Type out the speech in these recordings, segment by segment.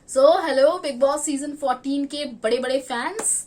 Hello big boss season 14 के बड़े बड़े फैंस।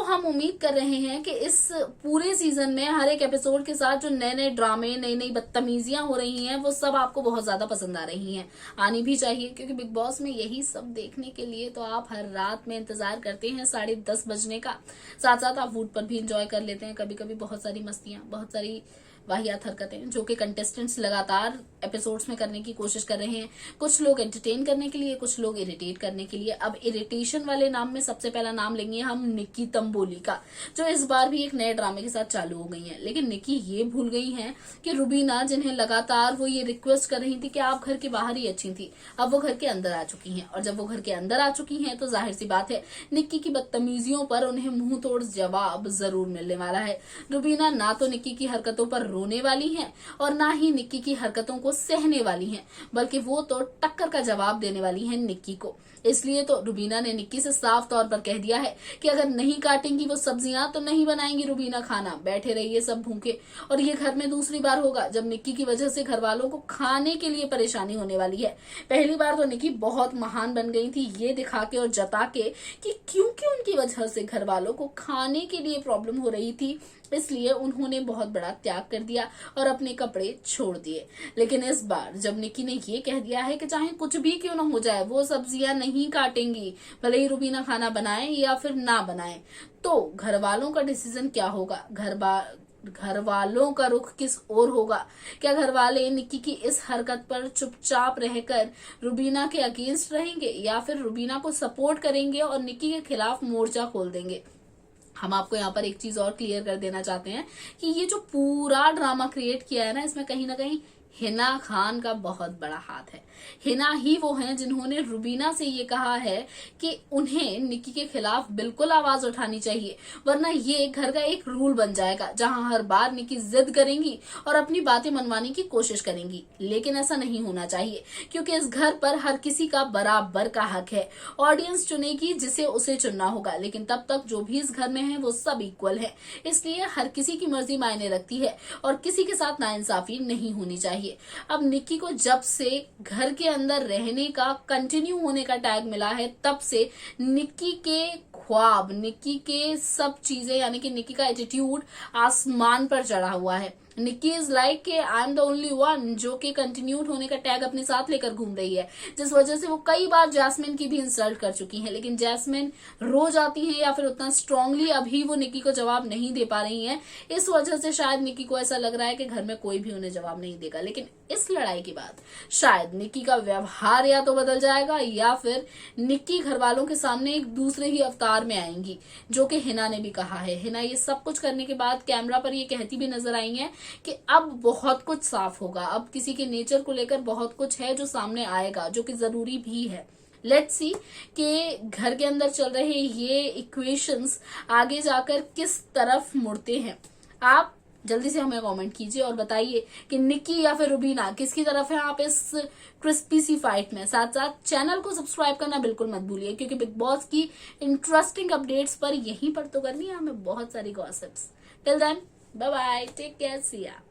हम उम्मीद कर रहे हैं कि इस पूरे सीजन में हर एक एपिसोड के साथ जो नए नए ड्रामे नई नई बदतमीजियां हो रही हैं वो सब आपको बहुत ज्यादा पसंद आ रही हैं। आनी भी चाहिए क्योंकि बिग बॉस में यही सब देखने के लिए तो आप हर रात में इंतजार करते हैं 10:30 बजने का। साथ साथ आप वूड पर भी इंजॉय कर लेते हैं कभी कभी बहुत सारी मस्तियां, बहुत सारी वाहियात हरकतें जो कि कंटेस्टेंट्स लगातार एपिसोड्स में करने की कोशिश कर रहे हैं। कुछ लोग एंटरटेन करने के लिए, कुछ लोग इरिटेट करने के लिए। अब इरिटेशन वाले नाम में सबसे पहला नाम लेंगे हम निक्की तंबोली का, जो इस बार भी एक नए ड्रामे के साथ चालू हो गई हैं। लेकिन निक्की ये भूल गई हैं कि रुबीना, जिन्हें लगातार वो ये रिक्वेस्ट कर रही थी कि आप घर के बाहर ही अच्छी थी, अब वो घर के अंदर आ चुकी हैं। और जब वो घर के अंदर आ चुकी हैं तो जाहिर सी बात है निक्की की बदतमीजियों पर उन्हें मुंह तोड़ जवाब जरूर मिलने वाला है। रुबीना ना तो निक्की की हरकतों पर रोने वाली हैं और ना ही निक्की की हरकतों को सहने वाली हैं, बल्कि वो तो टक्कर का जवाब देने वाली हैं निक्की को। इसलिए तो रुबीना ने निक्की से साफ तौर पर कह दिया है कि अगर नहीं काटेंगी वो सब्जियां तो नहीं बनाएंगी रुबीना खाना, बैठे रहिए सब भूखे। और ये घर में दूसरी बार होगा जब निक्की की वजह से घर वालों को खाने के लिए परेशानी होने वाली है। पहली बार तो निक्की बहुत महान बन गई थी ये दिखा के और जता के कि क्योंकि उनकी वजह से घर वालों को खाने के लिए प्रॉब्लम हो रही थी, इसलिए उन्होंने बहुत बड़ा त्याग कर दिया और अपने कपड़े छोड़ दिए। लेकिन इस बार जब निक्की ने ये कह दिया है कि चाहे कुछ भी क्यों ना हो जाए वो सब्जियां नहीं काटेंगी, भले ही रुबीना खाना बनाए या फिर ना बनाए, तो घर वालों का डिसीजन क्या होगा, घर वालों का रुख किस ओर होगा? क्या घर वाले निक्की की इस हरकत पर चुपचाप रहकर रुबीना के अगेंस्ट रहेंगे या फिर रुबीना को सपोर्ट करेंगे और निक्की के खिलाफ मोर्चा खोल देंगे? हम आपको यहाँ पर एक चीज और क्लियर कर देना चाहते हैं कि ये जो पूरा ड्रामा क्रिएट किया है ना, इसमें कहीं ना कहीं हिना खान का बहुत बड़ा हाथ है। हिना ही वो हैं जिन्होंने रुबीना से ये कहा है कि उन्हें निक्की के खिलाफ बिल्कुल आवाज उठानी चाहिए, वरना ये घर का एक रूल बन जाएगा जहां हर बार निक्की जिद करेंगी और अपनी बातें मनवाने की कोशिश करेंगी। लेकिन ऐसा नहीं होना चाहिए क्योंकि इस घर पर हर किसी का बराबर का हक है। ऑडियंस चुनेगी जिसे उसे चुनना होगा, लेकिन तब तक जो भी इस घर में है वो सब इक्वल है। इसलिए हर किसी की मर्जी मायने रखती है और किसी के साथ नाइंसाफी नहीं होनी चाहिए। अब निक्की को जब से घर के अंदर रहने का, कंटिन्यू होने का टैग मिला है, तब से निक्की के ख्वाब, निक्की के सब चीजें, यानी कि निक्की का एटीट्यूड आसमान पर चढ़ा हुआ है। निक्की इज लाइक के I am the only one, जो कि कंटिन्यूड होने का टैग अपने साथ लेकर घूम रही है, जिस वजह से वो कई बार जैस्मिन की भी इंसल्ट कर चुकी हैं। लेकिन जैस्मिन रो जाती है या फिर उतना स्ट्रांगली अभी वो निक्की को जवाब नहीं दे पा रही हैं। इस वजह से शायद निक्की को ऐसा लग रहा है कि घर में कोई भी उन्हें जवाब नहीं देगा। लेकिन इस लड़ाई के बाद शायद निक्की का व्यवहार या तो बदल जाएगा या फिर निक्की घर वालों के सामने एक दूसरे ही अवतार में आएंगी, जो कि हिना ने भी कहा है। हिना ये सब कुछ करने के बाद कैमरा पर ये कहती भी नजर आई है कि अब बहुत कुछ साफ होगा, अब किसी के नेचर को लेकर बहुत कुछ है जो सामने आएगा, जो कि जरूरी भी है। लेट्स सी कि घर के अंदर चल रहे ये इक्वेशंस आगे जाकर किस तरफ मुड़ते हैं। आप जल्दी से हमें कमेंट कीजिए और बताइए कि निक्की या फिर रुबीना किसकी तरफ है आप इस क्रिस्पी सी फाइट में। साथ साथ चैनल को सब्सक्राइब करना बिल्कुल मत भूलिए क्योंकि बिग बॉस की इंटरेस्टिंग अपडेट्स पर यहीं पर तो करनी है हमें बहुत सारी gossips. Till then bye bye, take care, see या।